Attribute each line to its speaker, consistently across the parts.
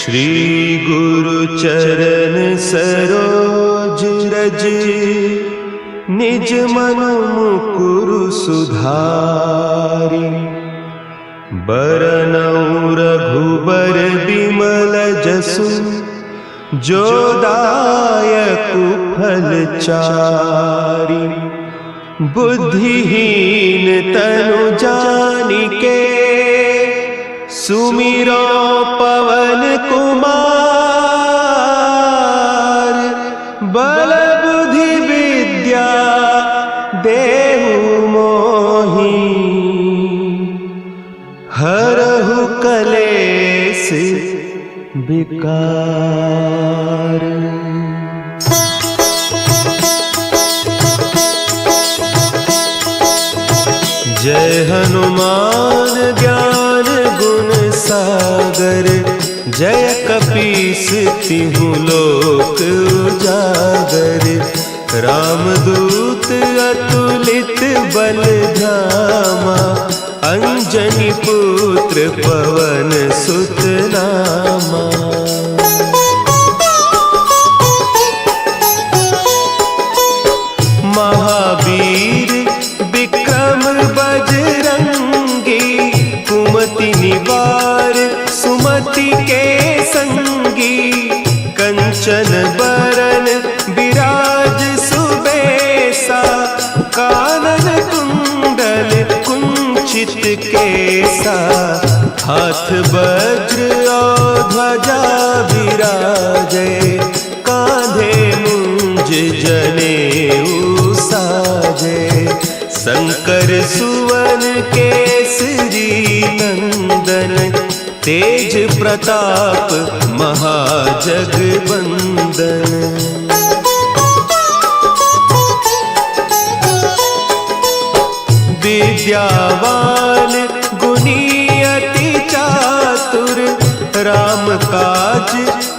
Speaker 1: श्री गुरु चरण सरोज रज, निज मन मुकुरु सुधारि। बरनउँ रघुबर बिमल जसु, जो दायकु फल चारि। बुद्धिहीन तनु जानिके, सुमिरो पवन कुमार। बल बुद्धि विद्या देहु मोहि, हरहु कलेस विकार। जय हनुमान ज्ञान गुण सागर, जय कपीस तिहु लोक उजागर। रामदूत अतुलित बल धामा, अंजनी पुत्र पवन सुत नामा। महावीर विक्रम बजरंगी, कुमति निवार सुमति के संगी। कंचन बरन विराज सुबेसा, कानन कुंडल कुंचित केसा। हाथ वज्र और ध्वजा विराजे, कांधे मुंज जनेऊ साजे। शंकर सुवन केसरी नंदन, तेज प्रताप महाजगवंदन। विद्यावान गुणी अति चातुर, राम काज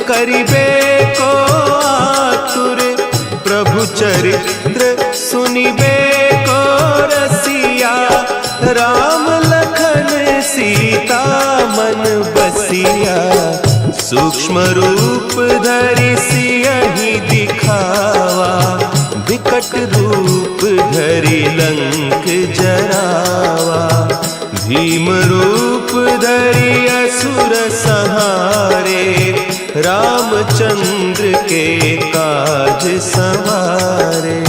Speaker 1: करिबे को आतुर। प्रभु चरित्र सुनिबे को रसिया, राम लखन सीता मन बसिया। सूक्ष्म रूप धरि सियहि दिखावा, विकट रूप धरि लंक जरावा। भीम रूप धरि असुर संहारे, रामचंद्र के काज संवारे।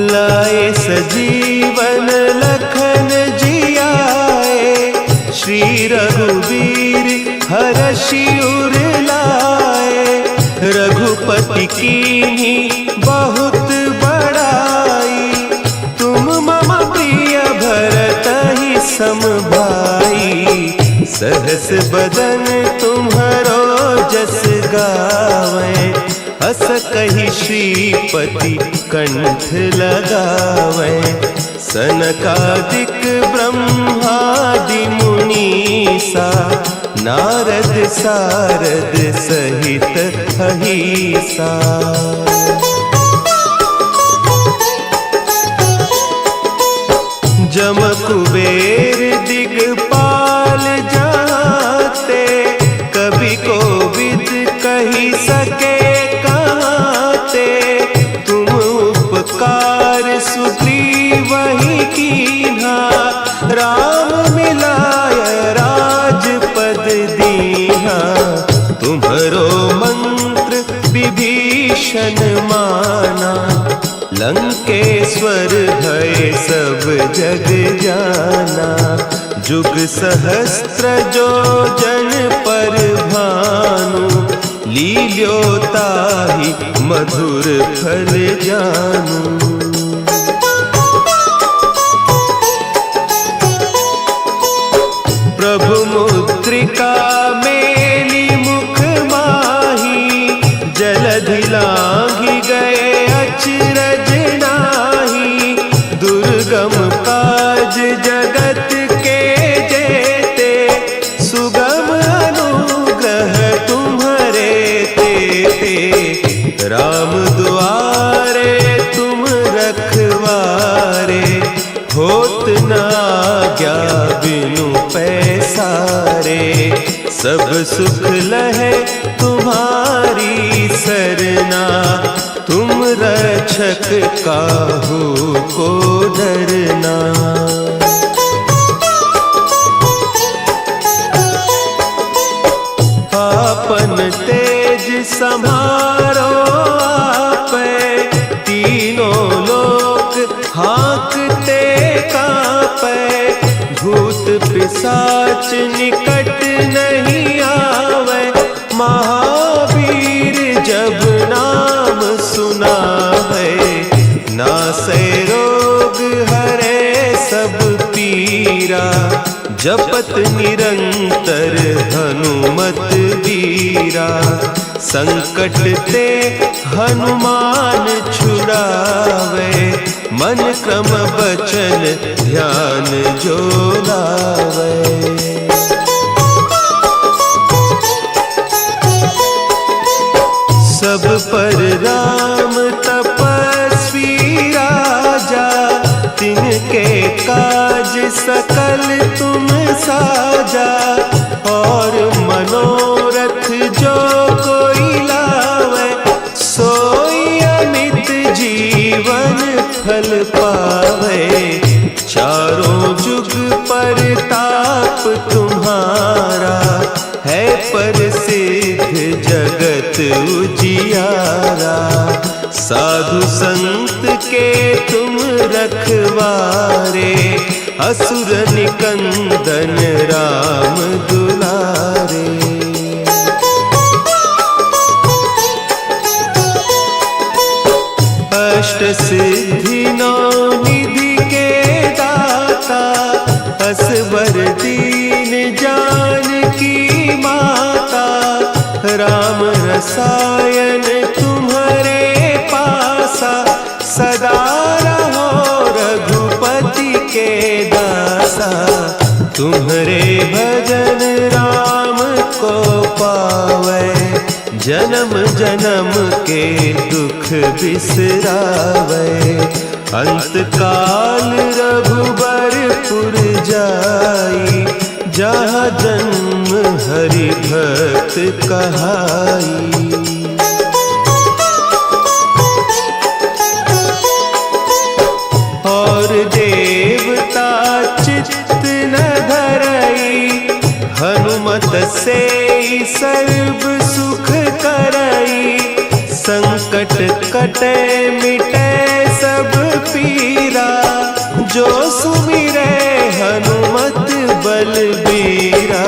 Speaker 1: लाए सजीवन लखन जियाए, श्री रघुवीर हरषि उर लाए। रघुपति कीन्ही बहुत बड़ाई, तुम मम प्रिय भरतहि सम भाई। सहस बदन तुम्हरो जस गावें, हस कहि श्रीपति कंठ लगावें। सनकादिक ब्रह्मादि मुनीसा, नारद सारद सहित अहीसा। जम कुबेर दिगपाल जाते, कवि कोविद कहि सके कहते। तुम उपकार सुग्रीवहि कीन्हा, राम मिलाय राजपद दीन्हा। तुम्हरो मंत्र विभीषण माना, लंकेश्वर भय सब जग जाना। जुग सहस्त्र जो जन पर भानु, लील्योताहि मधुर फल जानू। प्रभु मुद्रिका मेली मुख माही, जलधि लांघि गए अचरज नाही। दुर्गम काज जगत के जेते, सुगम अनुग्रह तुम्हरे तेते। राम दुआरे तुम रखवारे, होत न आज्ञा बिनु पैसारे। सब सुख लहे तुम्हारी सरना, तुम रक्षक काहू को डरना। आपन तेज समारो आपे, तीनों लोक हाँकते कांपे। भूत पिशाच निकट नहीं आवे, महावीर जब नाम सुनावे। नासै रोग हरे सब पीरा, जपत निरंतर हनुमत बीरा। संकट ते हनुमान छुड़ावे, मन क्रम बचन ध्यान जो लावे। सब पर राम तपस्वी राजा, तिनके काज सकल तुम साजा। और मनोरथ जो कोई लावे, सोई अमित जीवन फल पावे। चारों जुग परताप तुम्हारा, है प्रसिद्ध जगत उजियारा। साधु संत के तुम रखवारे, असुर निकंदन राम दुलारे। अष्ट सिद्धि नौ निधि के दाता, असवर दीन जानकी माता। राम रसायन तुम्हारे पासा, सदा रहो रघुपति के दासा। तुम्हारे भजन राम को पावे, जन्म जन्म के दुख बिसरावे। अंत काल रघुबरपुर जाई, जहाँ जन्म हरि भक्त कहाई। और देवता चित्त न धरई, हनुमत से सर्व सुख करई। संकट कटे मिटे सब पीरा, जो सुमिरे हनुमत बलबीरा।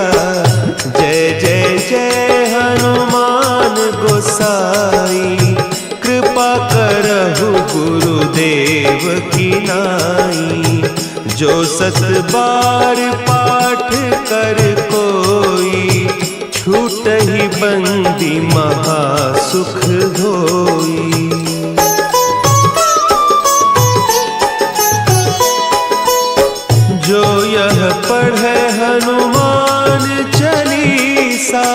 Speaker 1: जय जय जय हनुमान गोसाई, कृपा करहु गुरुदेव की नाई। जो सत बार पाठ कर कोई, छूटहि बंदी महासुख होई। जो यह पढ़े हनुमान चालीसा,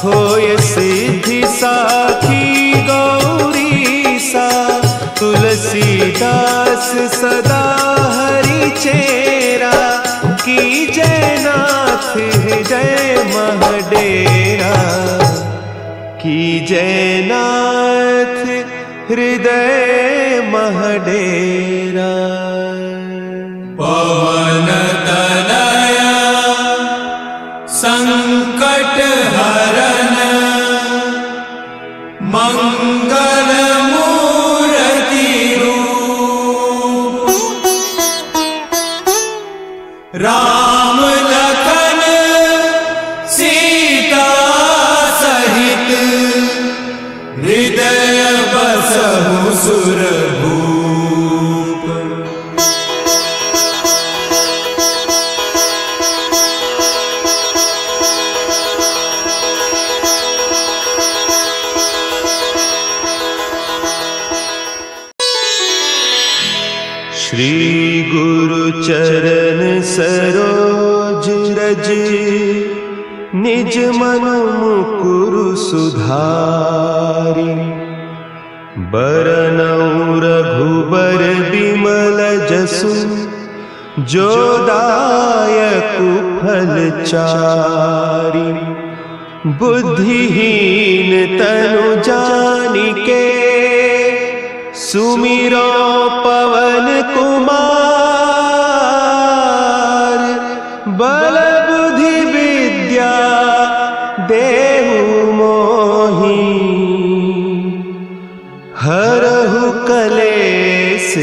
Speaker 1: होय सिद्धि साखी गौरीसा। तुलसीदास सदा हरि चेरा, की जय नाथ हृदय महडेरा। की जय नाथ हृदय महडेरा।
Speaker 2: पवन तनया संकट हरन, मंगल मूर्ति रूप। राम लखन सीता सहित, हृदय बसहु सुरभूप।
Speaker 1: श्री गुरु चरण सरोज रज, निज मन मुकुरु सुधारि। बरनउँ रघुबर बिमल जसु, जो दायक फलचारी। बुद्धिहीन तनु जानिके सुमिरो पवन कुमार। बल बुद्धि विद्या देहु मोहि हरहु कलेस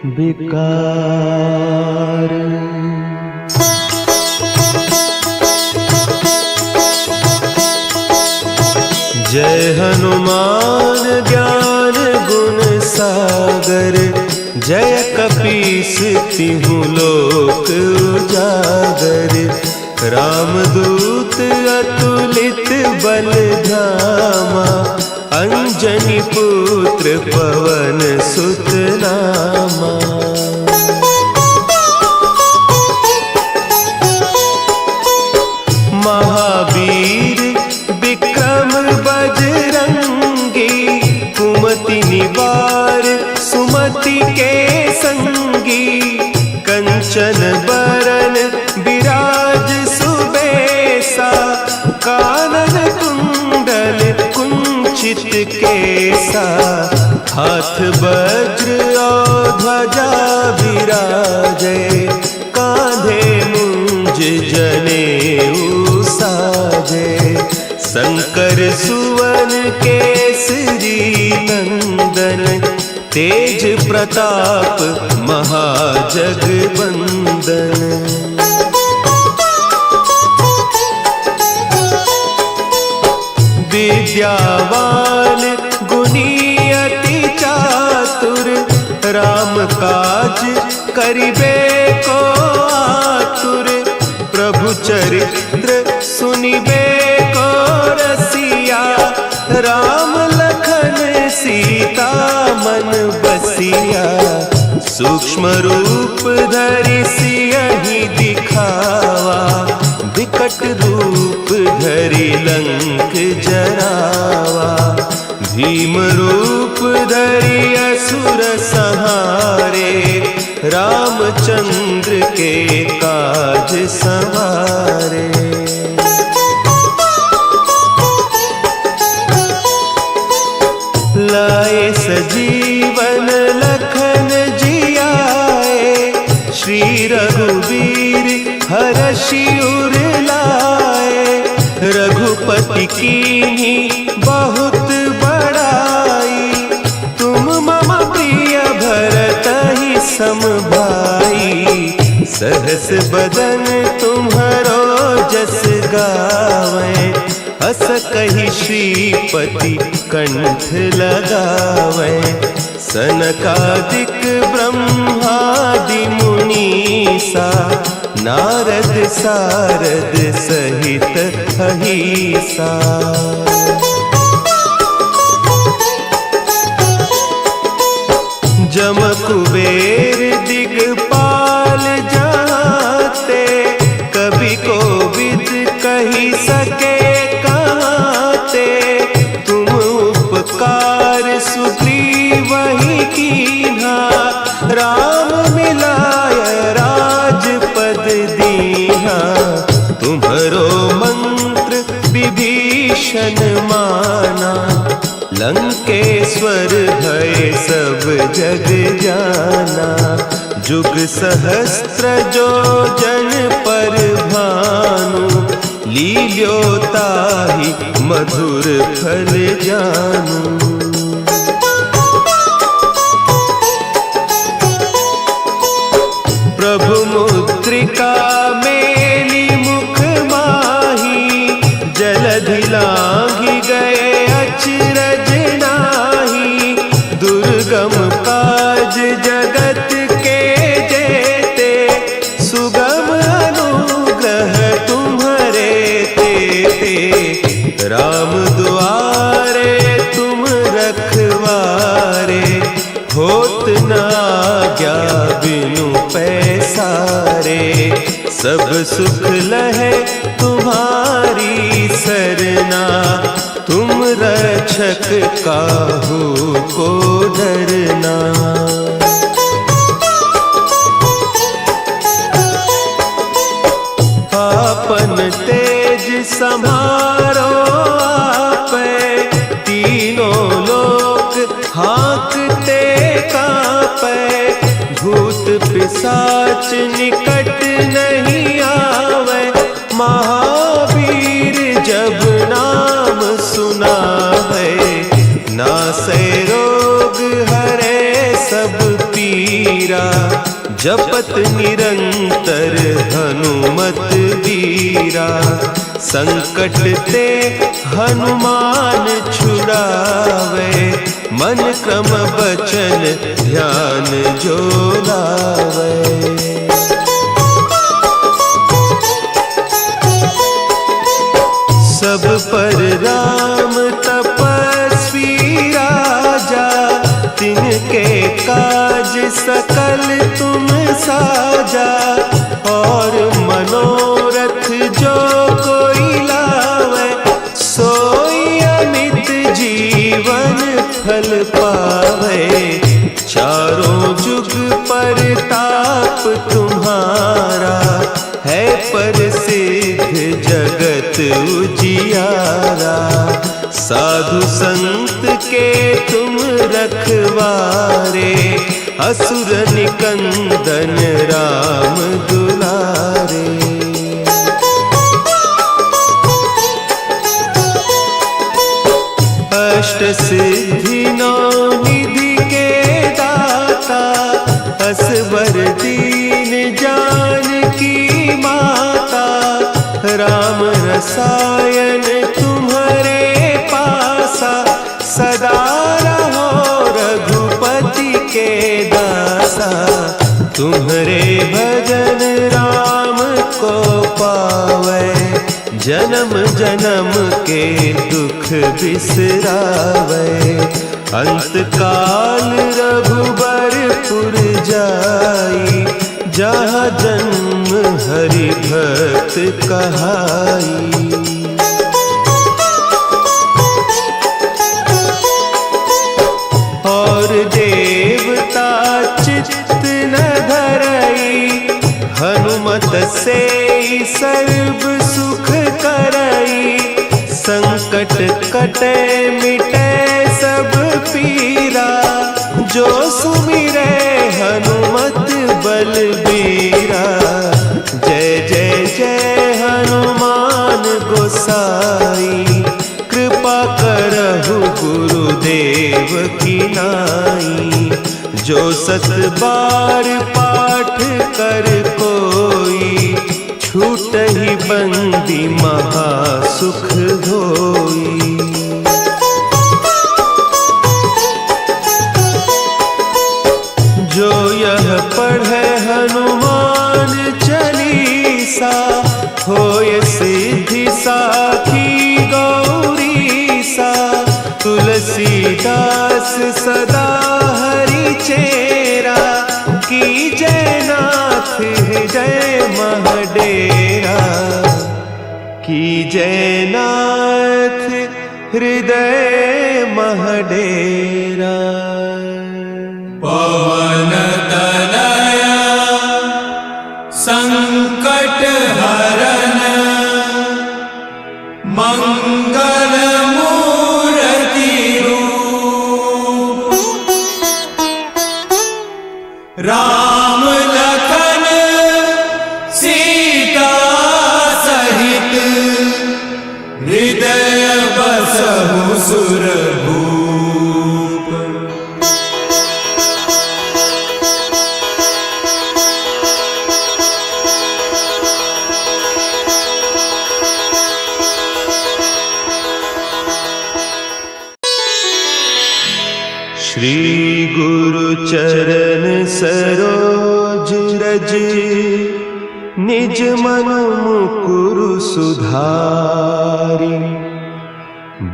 Speaker 1: विकार। जय हनुमान ज्ञान गुण सागर। जय कपीस तिहु लोक उजागर। रामदूत अतुलित बल धामा। अंजनी पुत्र पवन सुत नामा। महावीर विक्रम बजरंगी। कुमति निवार सुमति के संगी। कंचन बरन विराज सुबेसा। कानन कुंडल कुंचित केसा। हाथ वज्र और ध्वजा विराजे। कांधे मुंज जनेऊ साजे। शंकर सुवन केसरी नंदन। तेज प्रताप महाजगवंदन। विद्यावान गुणी अति चातुर। राम काज करिबे को आतुर। प्रभु चरित्र सुनिबे को रसिया। राम लखन सीता मन बसिया। सूक्ष्म रूप धरि सियहि दिखावा। विकट रूप धरि लंक जरावा। भीम रूप धरि असुर संहारे। रामचंद्र के काज संवारे। लाए सजीवन लखन जियाए। श्री रघुवीर हरषि उर लाए। रघुपति कीन्ही बहुत बड़ाई। तुम मम प्रिय भरतहि सम भाई। सहस बदन तुम्हरो जस गावें। अस कहि श्रीपति कंठ लगावें। सनकादिक ब्रह्मादि मुनीसा। नारद सारद सहित अहीसा। जम कुबेर दिगपाल जाते। कवि कोविद कही सके कहते। तुम उपकार सुग्रीवहि कीन्हा। राम मिलाय राजपद दीन्हा। तुम्हरो मंत्र विभीषण माना। लंकेश्वर भय सब जग जाना। जुग सहस्त्र जो जन पर भानु। लील्योताहि मधुर फल जानू। प्रभु मुद्रिका मेली मुख माही। जलधि लांघि गए अचरज नाही। दुर्गम काज जगत के जेते। सुगम अनुग्रह तुम्हरे तेते। राम दुआरे तुम रखवारे। होत न आज्ञा बिनु पैसारे। सब सुख लहे तुम्हारी सरना। तुम रक्षक काहू को डरना। संभारो आपे, तीनों लोक हाँकते कांपे, भूत पिशाच निकट नहीं आवे, महावीर जब नाम सुनावे, नासे रोग हरे सब पीरा, जपत निरंतर हनुमत वीरा, संकट ते हनुमान छुड़ावे, मन क्रम बचन ध्यान जो लावे। सब पर राम तपस्वी राजा, तिनके काज सकल तुम साजा, और मनोरथ जो कोई लावे, सोई अमित जीवन फल पावे, चारों जुग परताप तुम्हारा, है प्रसिद्ध जगत उजियारा, साधु संत के तुम रखवारे, असुर निकंदन राम दुलारे। अष्ट सिद्धि नौ निधि के दाता, असवर दीन जानकी माता, राम रसायन तुम्हारे पासा, सदा रहो रघुपति के दासा, तुम्हारे भजन राम को पावे, जन्म जन्म के दुख बिसरावे, अंत काल रघुबरपुर जाई, जहाँ जन्म हरि भक्त कहाई। और देवता चित्त न धरई, हनुमत से सर्व सुख करई, संकट कटे मिटे सब पीरा, जो सुमिरे हनुमत बलबीरा, जय जय जय हनुमान गोसाई, कृपा करहु गुरुदेव की नाई, जो सत बार पाठ कर कोई, छूटहि बंदी महासुख होई। जो यह पढ़े हनुमान चालीसा, होय सिद्धि साखी गौरीसा, तुलसीदास सदा हरि चेरा, की जय नाथ हृदय महडेरा, की जय नाथ हृदय महडेरा।
Speaker 2: पवन तनया संकट हरन, मंगल मूर्ति रूप, राम लखन सीता सहित, हृदय बसहु सुरभूप।
Speaker 1: श्री गुरु चरण सरोज रज, निज मन मुकुरु सुधारि,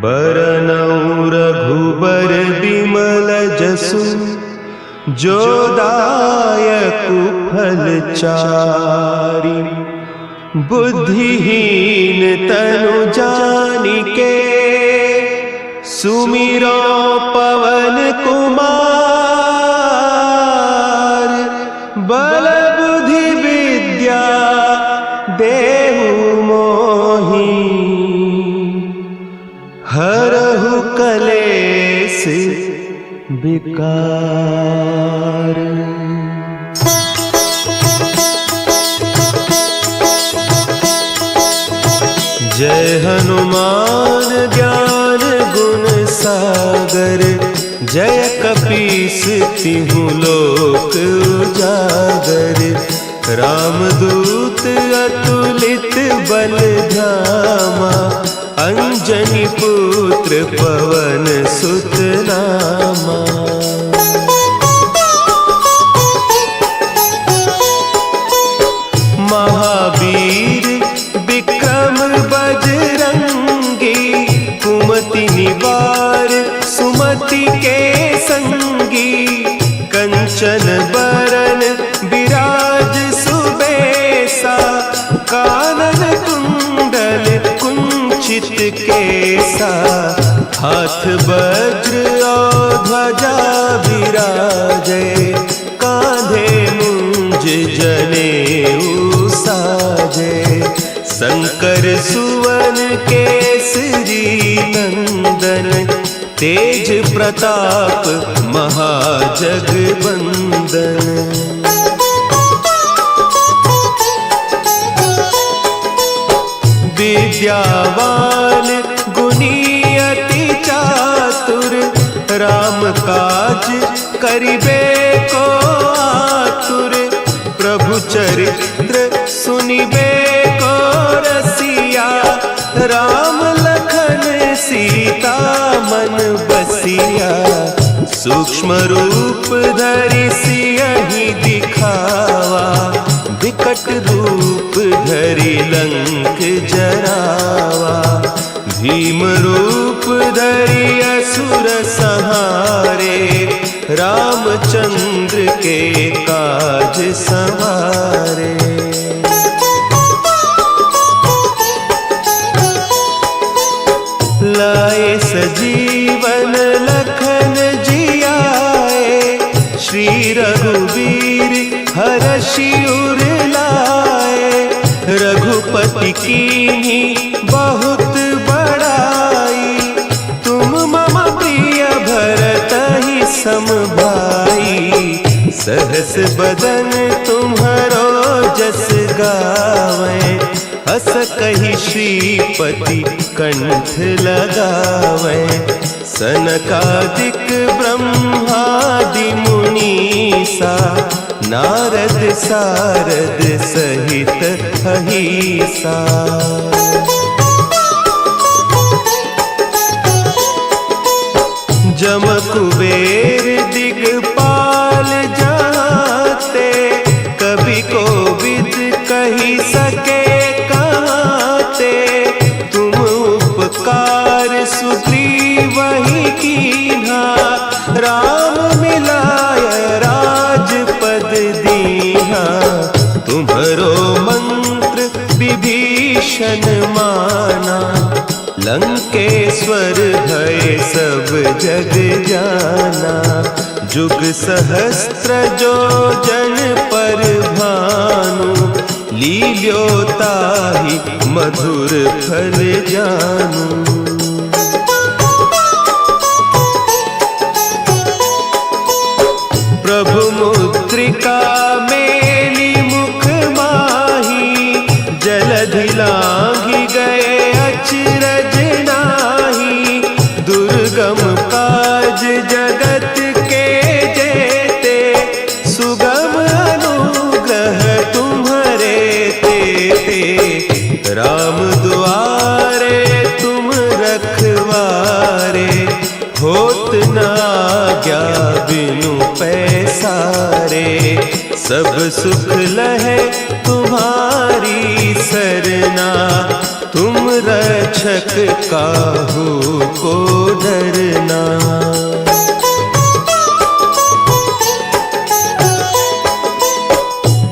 Speaker 1: बरनउँ रघुबर बिमल जसु, जो दायकु फल चारि, बुद्धिहीन तनु जानिके, सुमिरो पवन कुमार, बल बुद्धि विद्या देहु मोहि। केस विकार। जय हनुमान ज्ञान गुण सागर, जय कपीस तिहु लोक उजागर। रामदूत अतुलित बल धामा, अंजनी पुत्र पवन सुत नामा। महावीर विक्रम बजरंगी, कुमति निवार सुमति के संगी। कंचन बरन विराज सुबेसा, कानन कुंडल कुंचित केसा। हाथ वज्र और ध्वजा विराजे, कांधे मुंज जनेऊ साजे। शंकर सुवन केसरी नंदन, तेज प्रताप महाजगवंदन। विद्यावान गुणी अति चातुर, राम काज करिबे को आतुर। प्रभु चरित्र सुनिबे को रसिया, राम लखन सीता मन बसिया। सूक्ष्म रूप धरि सियहि दिखावा, विकट रूप धरि लंक जरावा। भीम रूप धरि असुर संहारे, रामचंद्र के काज संवारे। लाए सजीवन लखन जियाए, श्री रघुवीर हरषि उर लाए। रघुपति कीन्ही बहुत बड़ाई, तुम मम प्रिय भरतहि सम भाई। सहस बदन तुम्हरो जस गावें, हस कहि श्रीपति कंठ लगावें। सनकादिक ब्रह्मादि मुनीसा, नारद सारद सहित अहीसा। जम कुबेर दिगपाल जाते, कवि कोविद कही सके कहते। तुम उपकार सुग्रीवहि कीन्हा, राम मिलाय राजपद दीन्हा। तुम्हरो मंत्र विभीषण माना, लंकेश्वर भय सब जग जाना। जुग सहस्त्र जो जन पर भानु, लील्योताहि मधुर फल जानू। प्रभु मुद्रिका मेली मुख माही, जलधि लांघि गए अचरज नाही। दुर्गम काज जगत के जेते, सुगम अनुग्रह तुम्हरे तेते। राम दुआरे तुम रखवारे, होत न आज्ञा बिनु पैसारे। सब सुख लहे तुम्हारी सरना, तुम रक्षक काहू को डरना।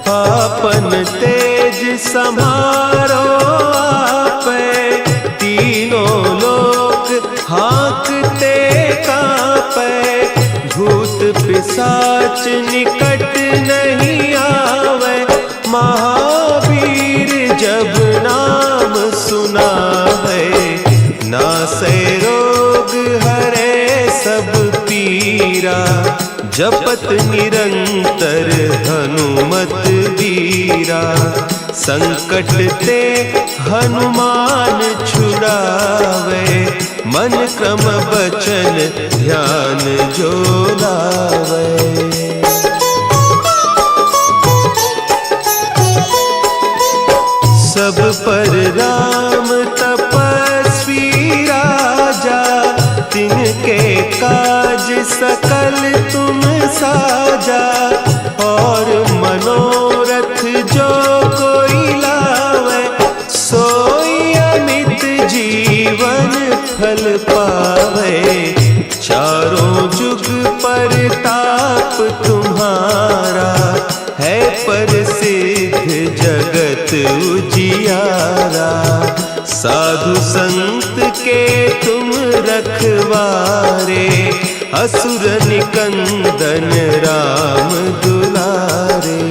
Speaker 1: आपन तेज समारो आपे, तीनों लोक हाँकते कांपे। भूत पिशाच निकट नहीं आवे, महावीर जब नाम सुना है। नासै रोग हरे सब जपत निरंतर हनुमत वीरा। संकट ते हनुमान छुड़ावे, मन क्रम बचन ध्यान जो लावे। सब पर राम तपस्वी राजा, तिनके काज सकल तुम साजा। और मनोरथ जो कोई लावे, सोई अमित जीवन फल पावे। चारों जुग परताप तुम्हारा, है प्रसिद्ध जगत उजियारा। साधु संत के तुम रखवारे, असुर निकंदन राम दुलारे।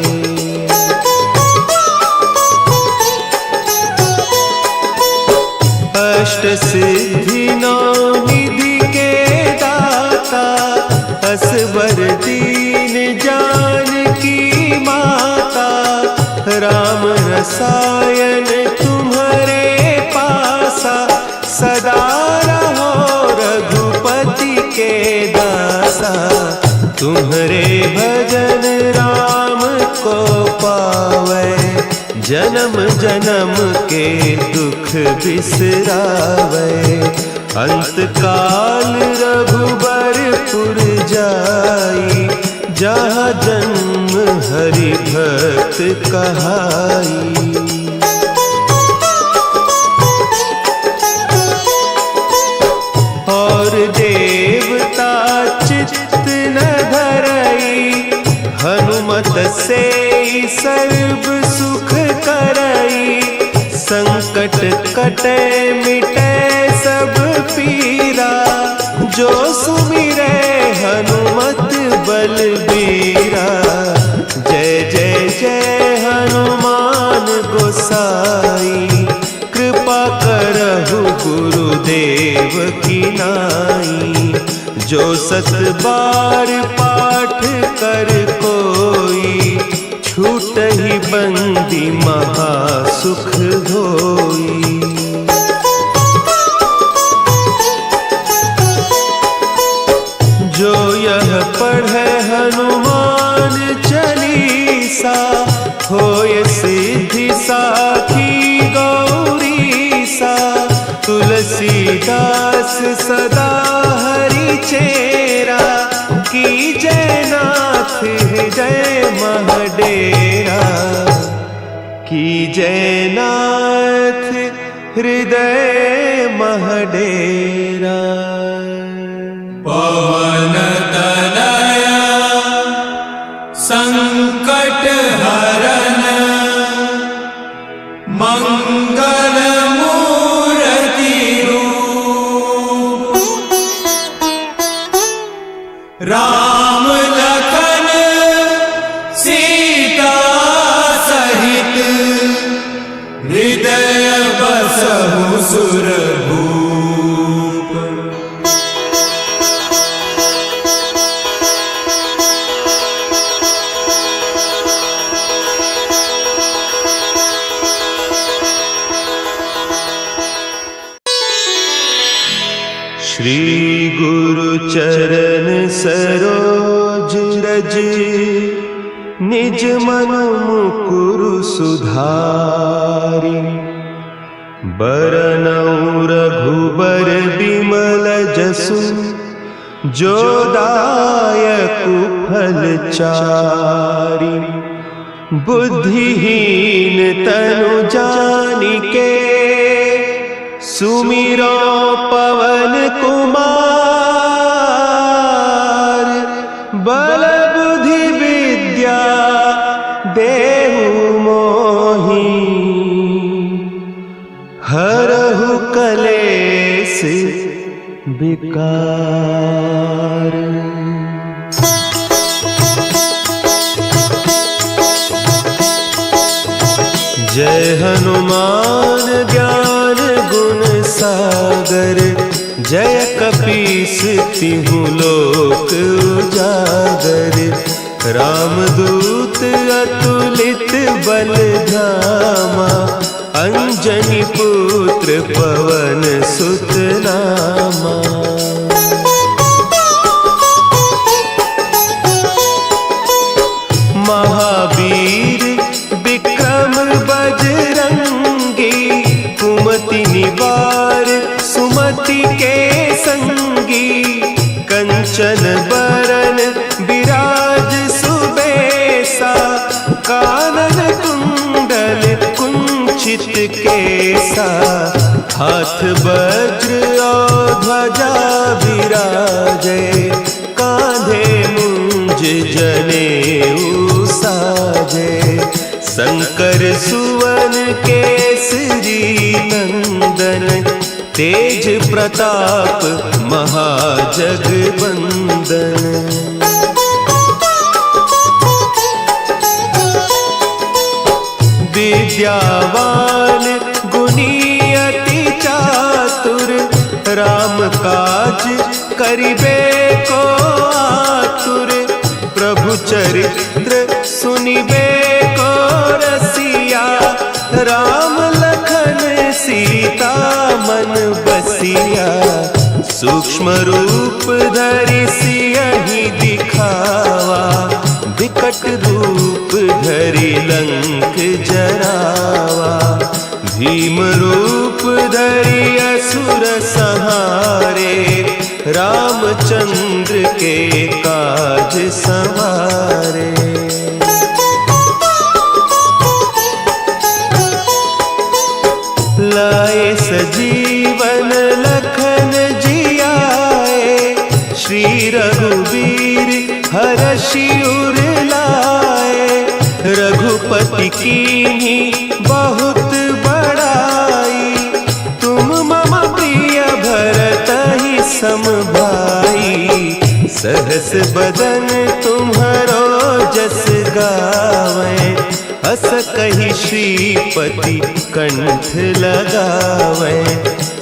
Speaker 1: अष्ट सिद्धि नौ निधि के दाता, असवर दीन जानकी माता। राम रसायन तुम्हारे पासा, सदा रहो रघुपति के दासा। तुम्हारे भजन राम को पावे, जन्म जन्म के दुख बिसरावे। अंत काल रघुबरपुर जाई, जहाँ जन्म हरि भक्त कहाई। और देवता चित्त न धरई, हनुमत से सर्व सुख करई। संकट कटे मिटे सब पीरा, जो सुमिरे हनुमत बलबीरा। जय जय जय हनुमान गोसाई, कृपा करहु गुरुदेव की नाई। जो सत बार पाठ कर कोई, छूटहि बंदी महासुख होई। जो यह पढ़े हनुमान चालीसा, होय सिद्धि साखी गौरीसा। तुलसीदास सदा हरि चेरा, की जय नाथ हृदय महडेरा। की जय नाथ हृदय महडेरा।
Speaker 2: पवन तनया संकट हरन, मंगल मूर्ति रूप। राम लखन सीता सहित, हृदय बसहु सुरभूप।
Speaker 1: श्री गुरु चरण सरोज रज, निज मन मुकुरु सुधारि। बरनउँ रघुबर बिमल जसु, जो दायकु फल चारि। बुद्धिहीन तनु जानिके, सुमिरो पवन कुमार। बल बुद्धि विद्या देहु मोहि, हरहु कलेस विकार। जय हनुमान ज्ञान गुण सागर, जय कपीस तिहु लोक उजागर, रामदूत अतुलित बल धामा, अंजनी पुत्र पवन सुत नामा। महावीर विक्रम बजरंगी, कुमति निवार सुमति के संगी, कंचन बरन विराज सुबेसा, कानन कुंडल कुंचित केसा, हाथ वज्र और ध्वजा विराजे, कांधे मुंज जनेऊ साजे, शंकर सुवन केसरी नंदन, तेज प्रताप महाजगबंदन। विद्यावान गुणी अति चातुर, राम काज करिबे को आतुर, प्रभु चरित्र सुनिबे को रसिया, राम लखन सीता मन बसिया, सूक्ष्म रूप धरि सियहि दिखावा, विकट रूप धरि लंक जरावा, भीम रूप धरि असुर संहारे, रामचंद्र के काज संवारे। लाए सजीवन लखन जियाए, श्री रघुवीर हरषि उर लाए, रघुपति कीन्ही बहुत बड़ाई, तुम मम प्रिय भरतहि सम भाई, सहस बदन तुम्हरो जस गावै, अस कहि श्रीपति कंठ लगावै,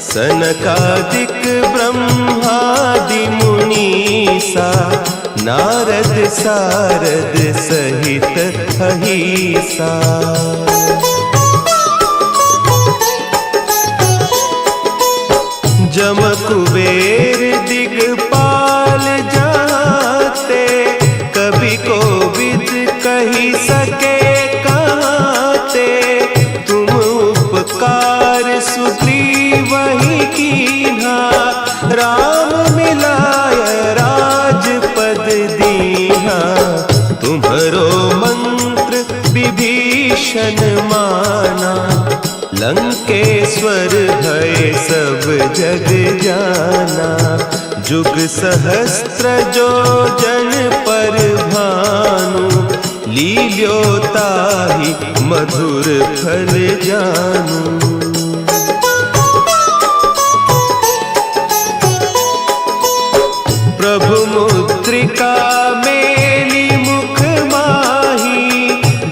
Speaker 1: सनकादिक ब्रह्मादि मुनीसा, नारद सारद सहित अहिसा। जम कुबेर दिगपाल जाते, कवि कोविद कही सके कहते, तुम उपकार सुग्रीवहि कीन्हा, राम मिलाय राजपद दीन्हा, तुम्हरो मंत्र विभीषण माना, लंकेश्वर भय सब जग जाना, जुग सहस्त्र जो जन पर भानु, लील्योताहि मधुर फल जानू। प्रभु मुद्रिका मेली मुख माही,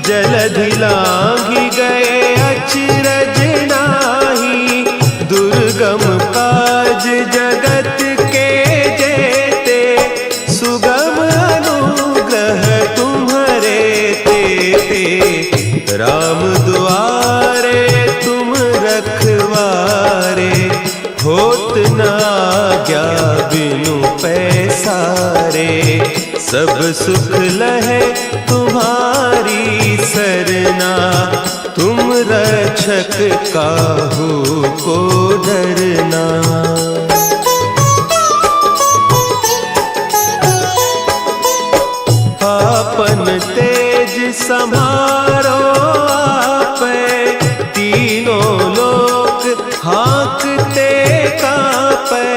Speaker 1: जलधि लांघि गए अचरज नाही, दुर्गम काज जगत के जेते, सुगम अनुग्रह तुम्हरे तेते, राम दुआरे तुम रखवारे, होत न आज्ञा बिनु पैसारे, सब सुख लहे तुम्हारी सरना, तुम रक्षक काहू को डरना। आपन तेज समारो आपै, तीनों लोक हाँकते कांपै,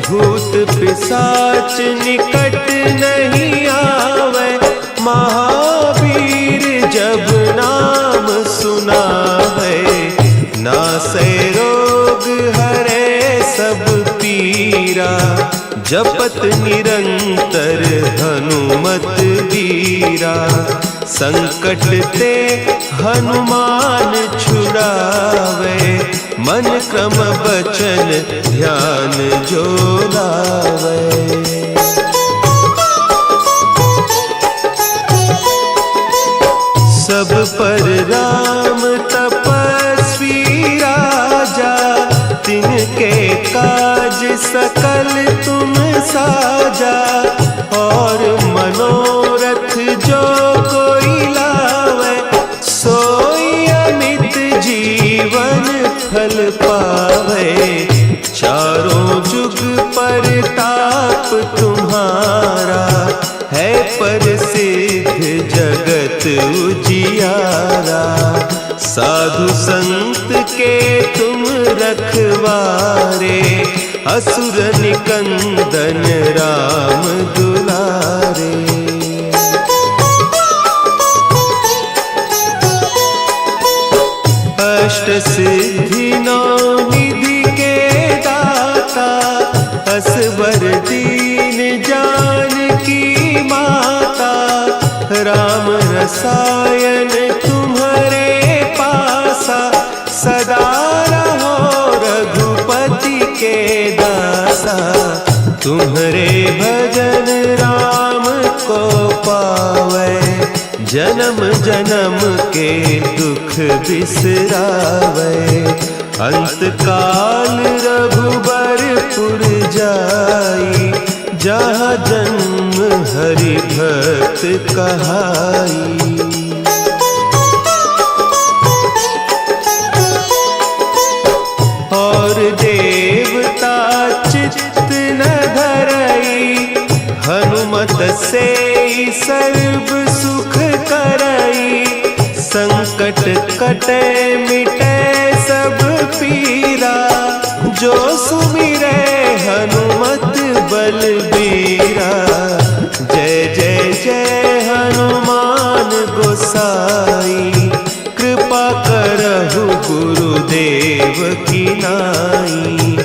Speaker 1: भूत पिशाच निकट नहीं आवे, महावीर जब नाम सुना है, नासै रोग हरे सब पीरा, जपत निरंतर हनुमत वीरा, संकट ते हनुमान छुड़ावे, मन मन क्रम बचन ध्यान जो लावे। सब पर राम तपस्वी राजा, तिनके काज सकल तुम साजा। और मनोरथ जो कोई लावे, सोई अमित जीवन फल पावे। चारों जुग परताप तुम्हारा, है प्रसिद्ध जगत उजियारा। साधु संत के तुम रखवारे, असुर निकंदन राम दुलारे। अष्ट सिद्धि नौ निधि के दाता, असवर दीन जानकी माता। राम रसायन तुम्हारे पासा, सदा रहो रघुपति के दासा। तुम्हारे भजन राम को पावे, जन्म जन्म के दुख बिसरावे। अंत काल रघुबरपुर जाई, जहाँ जन्म हरि भक्त कहाई। और देवता चित्त न धरई, हनुमत से सर्व सुख करई। संकट कटे मिटे सब पीरा, जो सुमिरे हनुमत बलबीरा। जय जय जय हनुमान गोसाई, कृपा करहु गुरुदेव की नाई।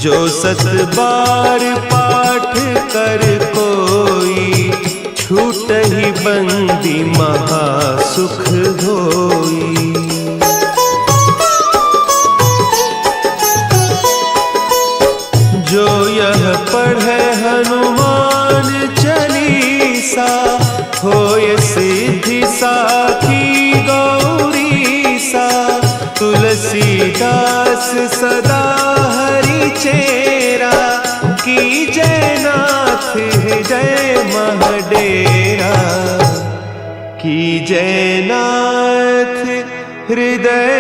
Speaker 1: जो सत बार पाठ कर कोई, छूटहि बंदी महासुख होई। जो यह पढ़े हनुमान चालीसा, होय सिद्धि साखी गौरीसा। तुलसीदास सदा हरि चेरा, की जय नाथ हृदय महडेरा। की जय नाथ हृदय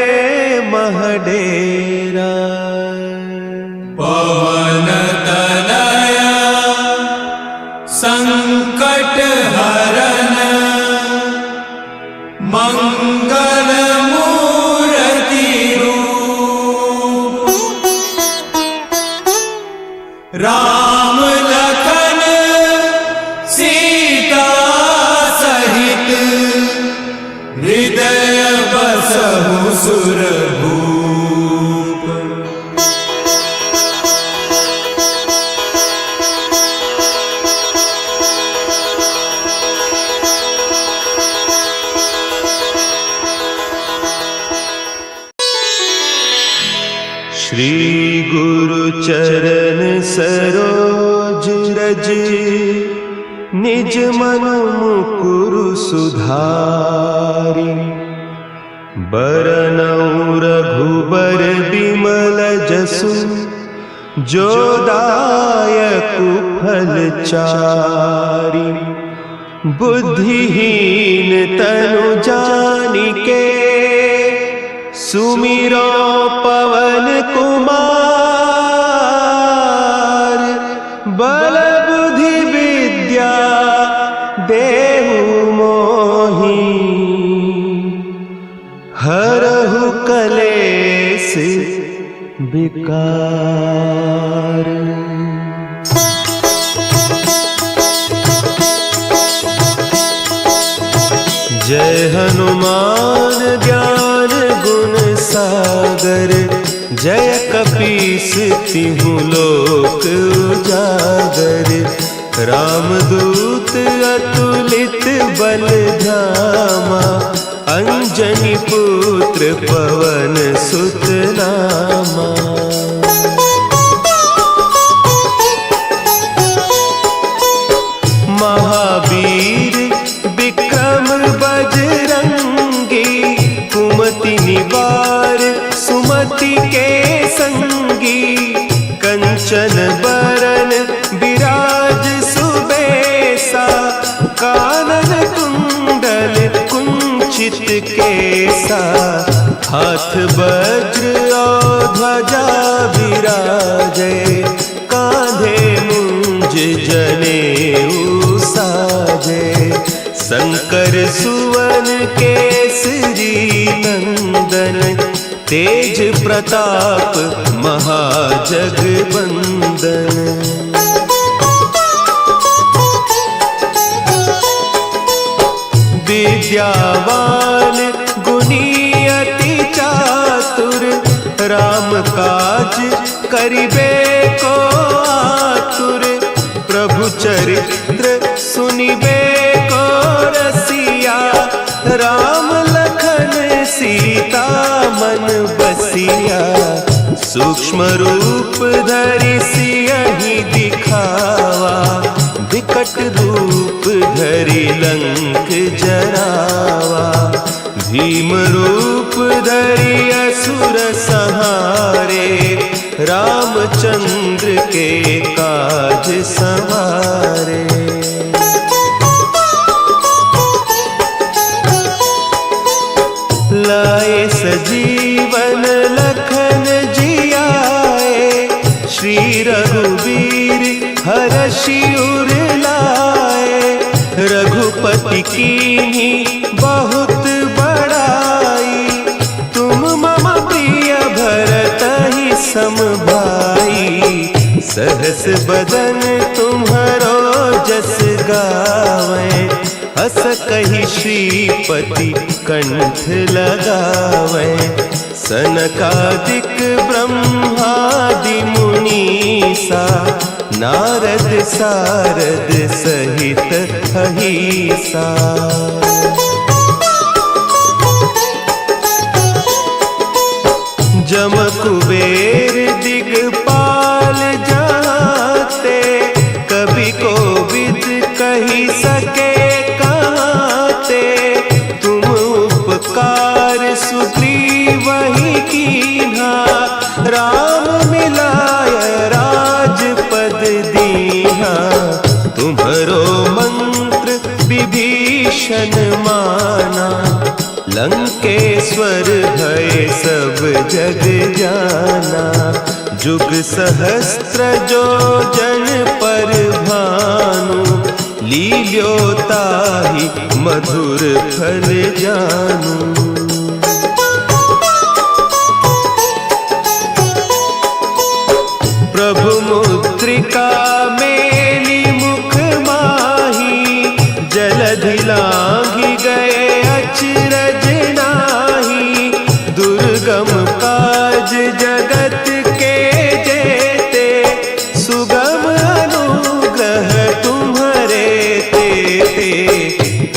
Speaker 1: महडेरा।
Speaker 2: पवन तनया संकट हरन, मंगल मूर्ति रूप। राम लखन सीता सहित, हृदय बसहु सुरभूप।
Speaker 1: श्री गुरु चरण सरोज रज, निज मन मुकुरु सुधारि। बरनउँ रघुबर बिमल जसु, जो दायकु फल चारि। बुद्धिहीन तनु जानिके, सुमिरो पवन कुमार। बल बुद्धि विद्या देहु मोहि, हरहु कलेस विकार। जय हनुमान ज्ञान गुण सागर, जय कपीस तिहु लोक उजागर। रामदूत अतुलित बल धामा, अंजनी पुत्र पवन सुत नामा। सुमति के संगी, कंचन बरन विराज सुबेसा, कानन कुंडल कुंचित केसा, हाथ वज्र और ध्वजा विराजे, कांधे मुंज जनेऊ साजे, शंकर सुवन केसरी नंदन, तेज प्रताप महाजगबंदन। विद्यावान गुणी अति चातुर, राम काज करिबे को आतुर, प्रभु चरित्र सुनिबे को रसिया, राम लखन सीता मन बसिया, सूक्ष्म रूप धरि सियहि दिखावा, विकट रूप धरि लंक जरावा, भीम रूप धरि असुर संहारे, रामचंद्र के काज संवारे। लाए सजीवन लखन जियाए, श्री रघुवीर हरषि उर लाए, रघुपति कीन्ही बहुत बड़ाई, तुम मम प्रिय भरतहि सम भाई, सहस बदन तुम्हरो जस गावें, हस कहि श्रीपति कंठ लगावें, सनकादिक ब्रह्मादि मुनीसा, नारद सारद सहित अहीसा। जम कुबेर दिगपाल जाते, कवि कोविद कही सके कहते, तुम उपकार सुग्रीवहि कीन्हा, राम मिलाय राजपद दीन्हा, तुम्हरो मंत्र विभीषण माना, लंकेश्वर भय सब जग जाना, जुग सहस्त्र जो जन पर भानु, लील्योताहि मधुर फल जानू। प्रभु मुद्रिका मेली मुख माही, जलधि लांघि गए अचरज नाही, दुर्गम काज जगत के जेते, सुगम अनुग्रह तुम्हरे तेते,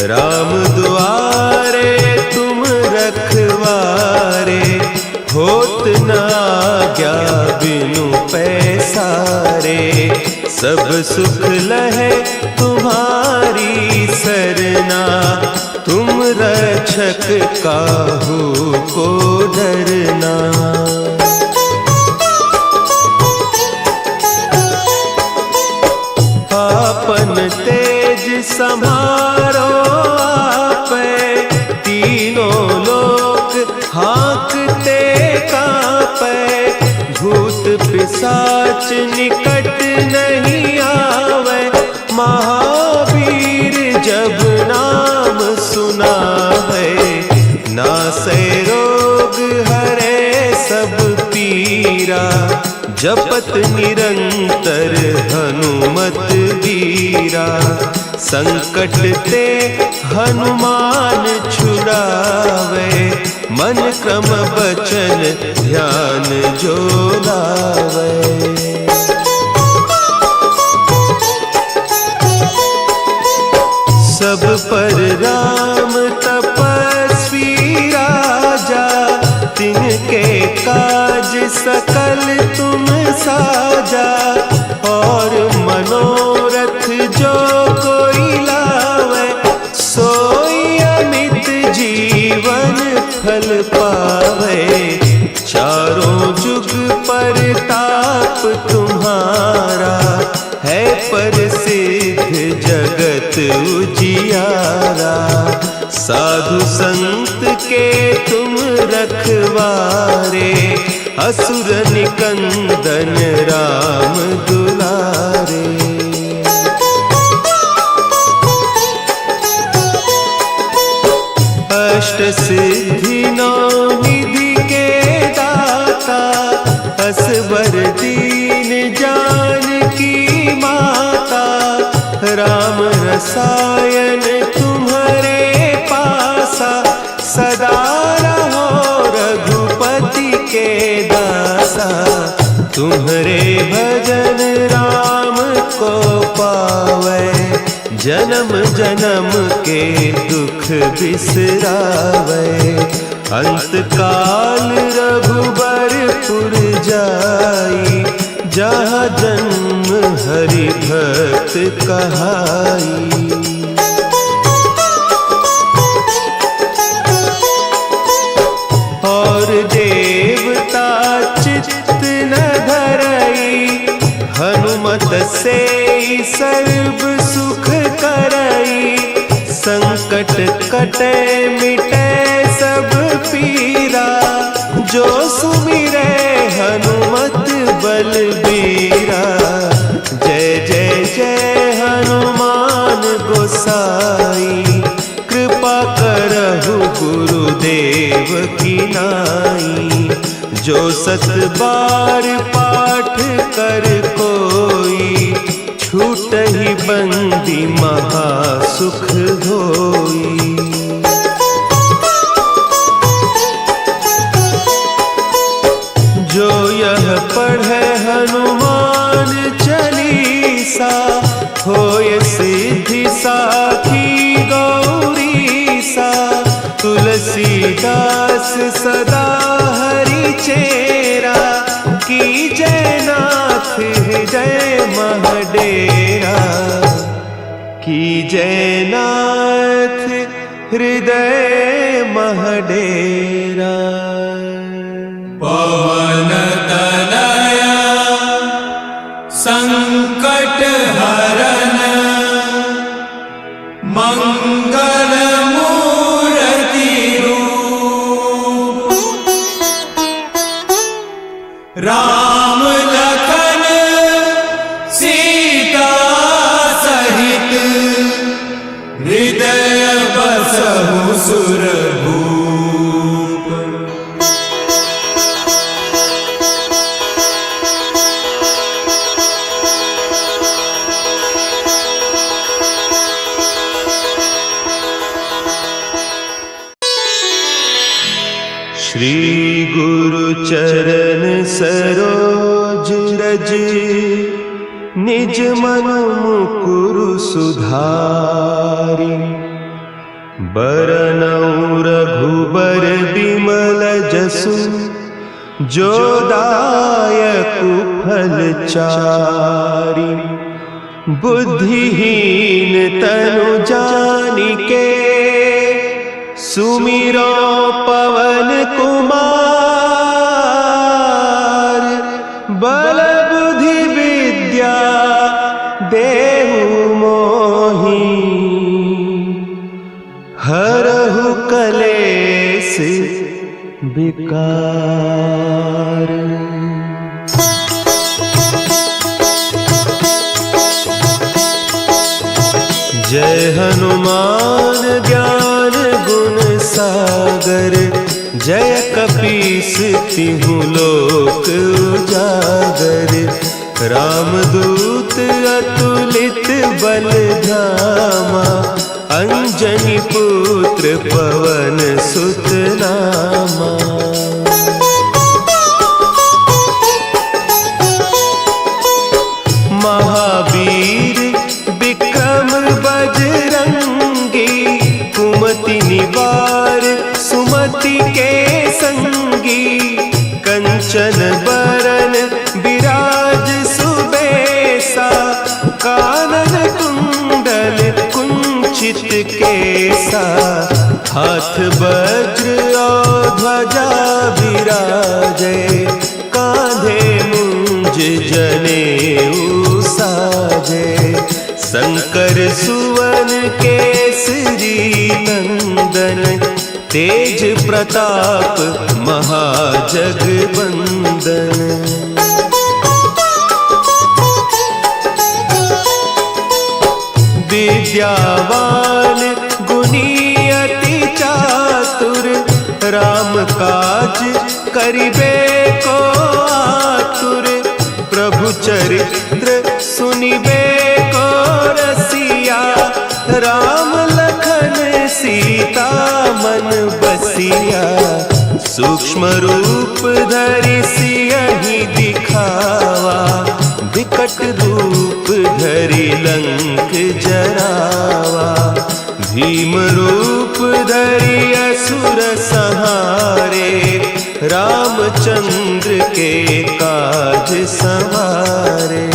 Speaker 1: राम दुआरे तुम रखवारे, होत न आज्ञा बिनु पैसारे, सब सुख लहे तुम्हारी सरना, तुम रक्षक काहू को डरना। आपन तेज समारो आपे, तीनों लोक हाँकते कांपे, भूत पिशाच निकट नहीं आवे, महावीर जब नाम सुना है, नासै रोग हरे सब पीरा, जपत निरंतर हनुमत वीरा, संकट ते हनुमान छुड़ावे, मन क्रम बचन ध्यान जो लावे। सब पर राम तपस्वी राजा, तिनके काज सकल तुम साजा, और मनोरथ जो कोई लावे, सोई अमित जीवन फल पावे, चारों परताप तुम्हारा है प्रसिद्ध जगत उजियारा। साधु संत के तुम रखवारे असुर निकंदन राम दुलारे। अष्ट सिद्धि नौ निधि के दाता असबर दीन जानकी माता। राम रसायन तुम्हारे पासा सदा रहो रघुपति के दासा। तुम्हारे भजन राम को पावे जन्म जन्म के दुख बिसरावे। अंत काल रघुबरपुर जाई जहाँ जन्म हरि भक्त कहाई। और देवता चित्त न धरई हनुमत से सर्व सुख करई। संकट कटे मिटे सब पीरा जो सुमिरे हनुमत बलबीरा। जय जय जय हनुमान गोसाई कृपा करहु गुरुदेव की नाई। जो सत बार पाठ कर कोई छूट ही बंदी महासुख होई। जो यह पढ़े हनुमान चालीसा होय सिद्धि साखी गौरीसा। तुलसीदास सदा हरि चेरा की जयनाथ हृदय महडेरा। की जयनाथ हृदय महडेरा।
Speaker 2: पवन तनया संकट हरन मंगल मूर्ति रूप। राम लखन सीता सहित हृदय बसहु सुरभूप।
Speaker 1: श्री गुरु चरण सरोज रज निज मन मुकुरु सुधारि। बरनउँ रघुबर बिमल जसु जो दायकु फल चारि। बुद्धिहीन तनु जानिके सुमिरो पवन कुमार। बल बुद्धि विद्या देहु मोहि हरहु कलेस विकार। जय हनुमान ज्ञान गुण सागर। जय कपीस तिहु लोक उजागर। रामदूत अतुलित बल धामा। अंजनी पुत्र पवन सुत नामा। महावीर विक्रम बजरंगी। कुमति निवार सुमति के संगी। कंचन बरन विराज सुबेसा। कानन कुंडल कुंचित केसा। हाथ वज्र और ध्वजा विराजे। कान्धे शंकर सुवन केसरी नंदन, तेज प्रताप महाजगबंदन। विद्यावान गुणी अति चातुर, राम काज करिबे को आतुर। प्रभु चरित्र सुनिबे को रसिया, राम लखन सीता मन बसिया। सूक्ष्म रूप धरि सियहि दिखावा, विकट रूप धरि लंक जरावा। भीम रूप धरि असुर संहारे, रामचंद्र के काज संवारे।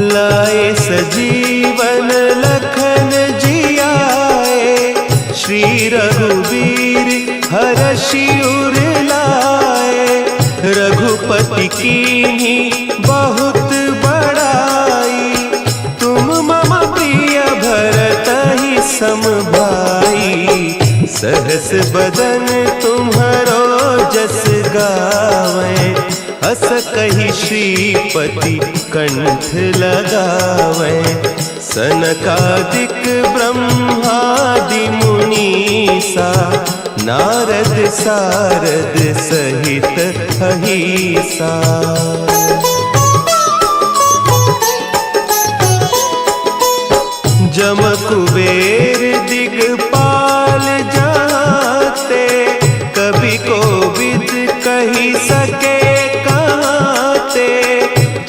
Speaker 1: लाए सजीवन लखन जियाए, श्री रघुवीर हरषि उर लाए। रघुपति कीन्ही बहुत बड़ाई, तुम मम प्रिय भरतहि सम भाई। सहस बदन तुम्हरो जस गावें, अस कहि श्रीपति कंठ लगावें। सनकादिक ब्रह्मादि मुनीसा, नारद सारद सहित अहीसा। जम कुबेर दिगपाल जाते, कवि कोविद कहि सके कहते।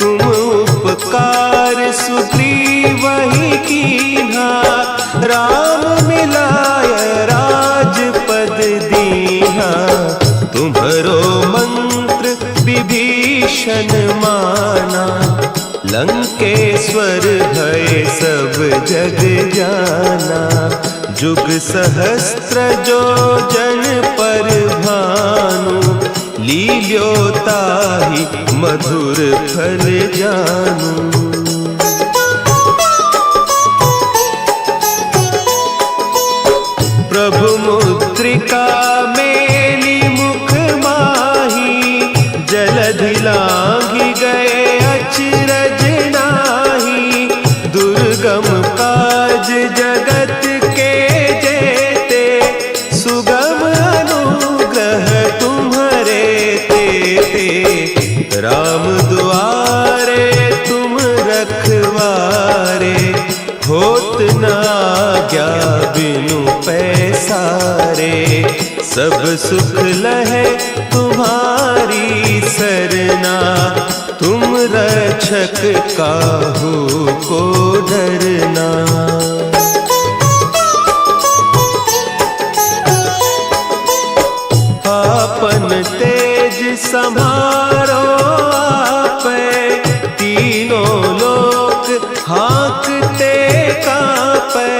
Speaker 1: तुम उपकार सुग्रीवहि कीन्हा, राम मिलाय राजपद दीन्हा। तुम्हरो मंत्र विभीषण माना, लंकेश्वर भय सब जग जाना। जुग सहस्त्र जो जन पर भानु, लील्यो ताहि मधुर फल जानू। प्रभु मुद्रिका मेली मुख माही, जलधि लांघि गए अचरज नाही। दुर्गम काज जगत के जेते, सुगम अनुग्रह तुम्हरे तेते। राम दुआरे तुम रखवारे, होत न आज्ञा बिनु पैसारे। सब सुख लहे तुम्हारी सरना, तुम रक्षक काहू को डरना। आपन तेज समारो आपे, तीनों लोक हाँकते कांपे।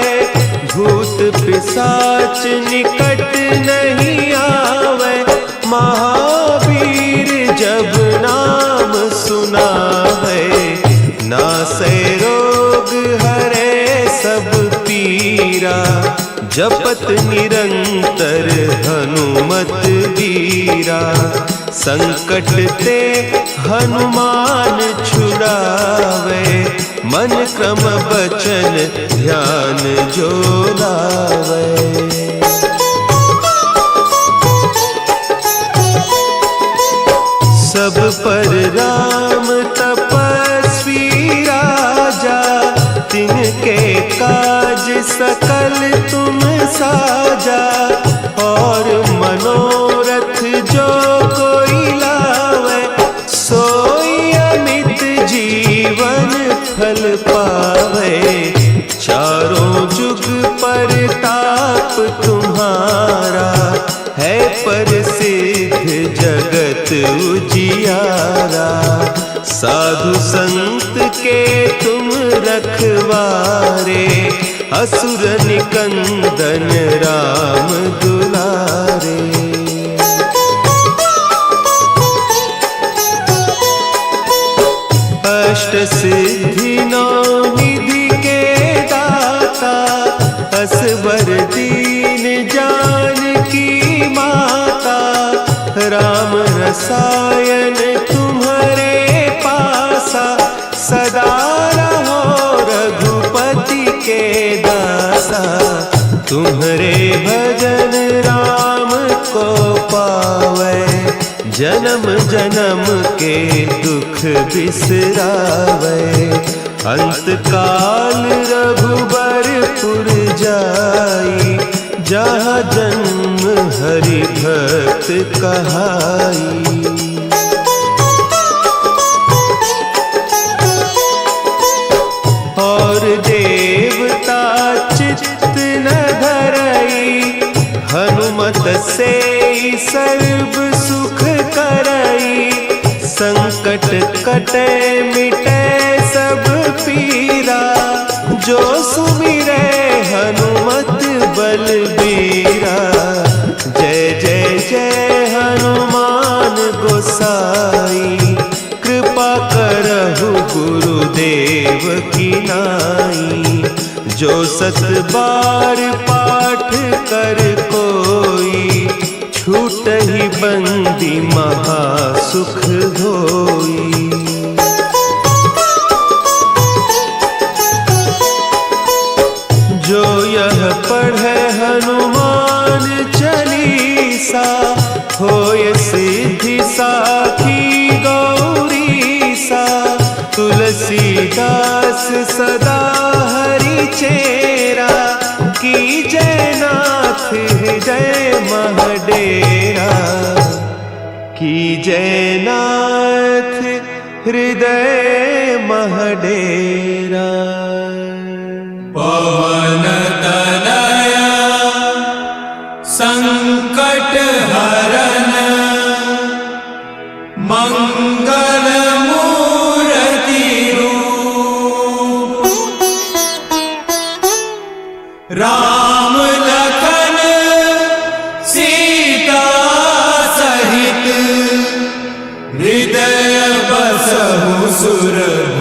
Speaker 1: भूत पिशाच निकट नहीं आवे, महावीर जब नाम सुनावे। नासै रोग हरे सब पीरा, जपत निरंतर हनुमत बीरा। संकट ते हनुमान छुड़ावे, मन क्रम बचन ध्यान जो लावे। सब पर राम तपस्वी राजा, तिनके काज सकल तुम साजा। और मनोरथ जो कोई लावे, सोई अमित जीवन फल पावे। चारों जुग परताप तुम्हारा, है प्रसिद्ध जगत उजियारा। साधु संत के तुम रखवारे, असुर निकंदन राम दुलारे। सिद्धि नौ निधि के दाता, असवर दीन जानकी माता, राम रसायन तुम्हारे पासा, सदा रहो रघुपति के दासा। तुम्हारे भजन राम को पावै, जन्म जन्म के दुख बिसरावै। अंत काल रघुबरपुर जाई, जहाँ जन्म हरि भक्त कहाई। और देवता चित्त न धरई, हनुमत से सर्व सुख करई। संकट कटे मिटे सब पीरा, जो सुमिरे हनुमत बलबीरा। जय जय जय हनुमान गोसाई, कृपा करहु गुरुदेव की नाई। जो सत बार पाठ कर कोई, छूटहि बंदी महासुख होई। जो यह पढ़े हनुमान चालीसा, होय सिद्धि साखी गौरीसा। तुलसीदास सदा हरि चेरा, की जयनाथ हृदय महडेरा। की जयनाथ हृदय महडेरा।
Speaker 2: पवन तनया संकट हरन, मंगल मूर्ति रूप। राम लखन सीता सहित, हृदय बसहु सुरभूप।